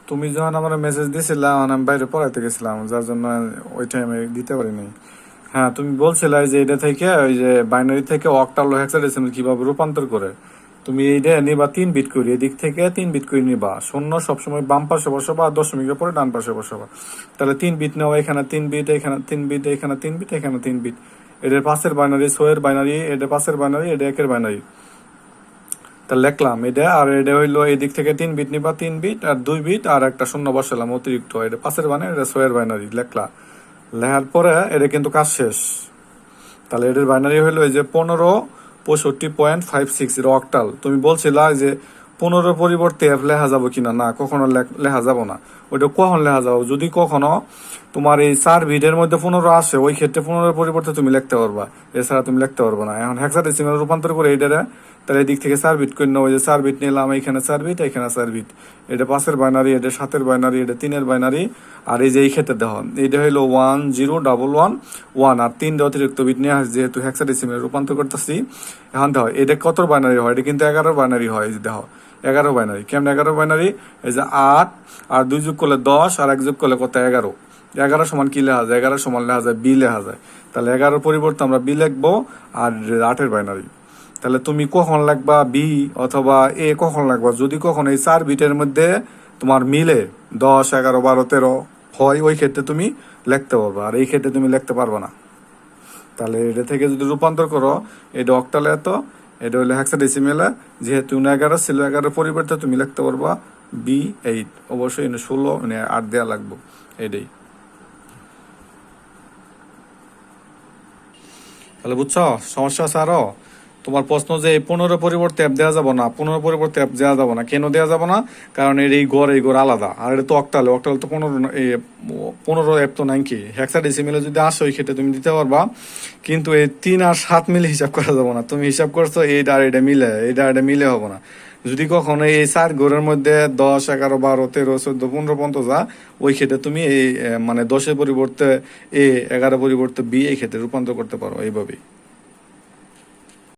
তুমি যখন আমার মেসেজ দিছিলা আমি বাইরে পড়াইতে গেছিলাম, যার জন্য ওই টাইমে দিতে পারিনি। হ্যাঁ, তুমি বলছিলে যে এটা থেকে ওই যে বাইনারি থেকে অক্টাল হেক্সাডেসিমাল কিভাবে রূপান্তর করে। তুমি এইটা নিবা 3 বিট করে, এদিক থেকে 3 বিট করে নিবা। শূন্য সবসময় বাম পাশে বসাবা আর দশমিকের পরে ডান পাশে বসাবা। তাহলে 3 বিট নেওয়া, এখানে 3 বিট, এখানে 3 বিট, এখানে 3 বিট, এখানে 3 বিট। এটার পাশের বাইনারি, ছয়ের বাইনারি, এটা পাশের বাইনারি, এটা একের বাইনারি। তা লিখলাম এটা, আর এটা হইলো এদিক থেকে 3 বিট নিবা, 3 বিট আর 2 বিট আর একটা শূন্য বসালাম অতিরিক্ত। এটা পাশের বাইনারি, এটা ছয়ের বাইনারি লেখলা। লেখার পরে এটা কিন্তু কাজ শেষ। তাহলে এটার বাইনারি হলো এই যে 1565.56, এটা অক্টাল। তুমি বলছিলা যে 15 পরিবর্তে এফ লেখা যাবো কিনা, না কখনো লেখা যাবো না। ওইটা কখন লেখা যাবো, যদি কখনো তোমার এই 4 বিটের মধ্যে 15 আসে, ওই ক্ষেত্রে 15 পরিবর্তে তুমি লিখতে পারবা, এছাড়া তুমি লিখতে পারবা না। এখন হেক্সাডেসিমাল রূপান্তর করে এইটারে, তাহলে এদিক থেকে 4 বিট করে নেবো। ওই যে 4 বিট নিলাম, এখানে 4 বিট, এখানে 4 বিট। এটা 5-এর বাইনারি, এটা 7-এর বাইনারি, এটা 3-এর বাইনারি। আর এই যে এই ক্ষেত্রে দেখো, এইটা হইলো 101111, আর 3 অতিরিক্ত বিট নিয়ে আসছে, যেহেতু হেক্সাডেসিমালে রূপান্তর করতেছি। এখন দেখো এটা কত বাইনারি হয়, এটা কিন্তু 11 বাইনারি হয়। এই যে দেখো 11 বাইনারি, কেমন 11 বাইনারি? এই যে 8 আর 2 যোগ করলে 10 আর 1 যোগ করলে কত? 11। 11 সমান কি লেখা যায়? 11 সমান লেখা যায় বি লেখা যায়। তাহলে 11 পরিবর্তে আমরা বি লিখবো। আর 8-এর বাইনারি, তাহলে তুমি কখন লাগবা বি অথবা এ কখন লাগবা? যদি কখন এই 4 বিটের মধ্যে তোমার মিলে 10, 11, 12, 13 হয়, ওই ক্ষেত্রে তুমি লিখতে পারবা, আর এই ক্ষেত্রে তুমি লিখতে পারবা না। তাহলে এটা থেকে যদি রূপান্তর করো, এটা অক্টালে এত, এটা হলো হেক্সাডেসিমেলে। যেহেতু 11 ছিল, 11 পরিবর্তে তুমি লিখতে পারবা B8। অবশ্যই 16 8 দেওয়া লাগবো, এটাই। তাহলে বুঝছো সমস্যা আছে আরো? তোমার প্রশ্ন যে এই 15 পরিবর্তে অ্যাপ দেওয়া যাবো না, 15 পরিবর্তে অ্যাপ দেওয়া যাবো না, কেন দেওয়া যাবো না? কারণ এর এই ঘর আলাদা, আর এটা তো অক্টাল, অক্টাল তো 15 অ্যাপ তো নাই। কি হেক্সাডেসিমেলে যদি আসো, ওই ক্ষেত্রে তুমি দিতে পারবা। কিন্তু এই 3 আর 7 মিলে হিসাব করা যাবো না। তুমি হিসাব করছো এইটা আর এটা মিলে, এইটা আর এটা মিলে হবো না। যদি কখনো এই 4 ঘরের মধ্যে 10, 11, 12, 13, 14, 15 পর্যন্ত যা, ওই ক্ষেত্রে তুমি এই মানে 10-এর পরিবর্তে এ, 11 পরিবর্তে বি, এই ক্ষেত্রে রূপান্তর করতে পারো এইভাবেই।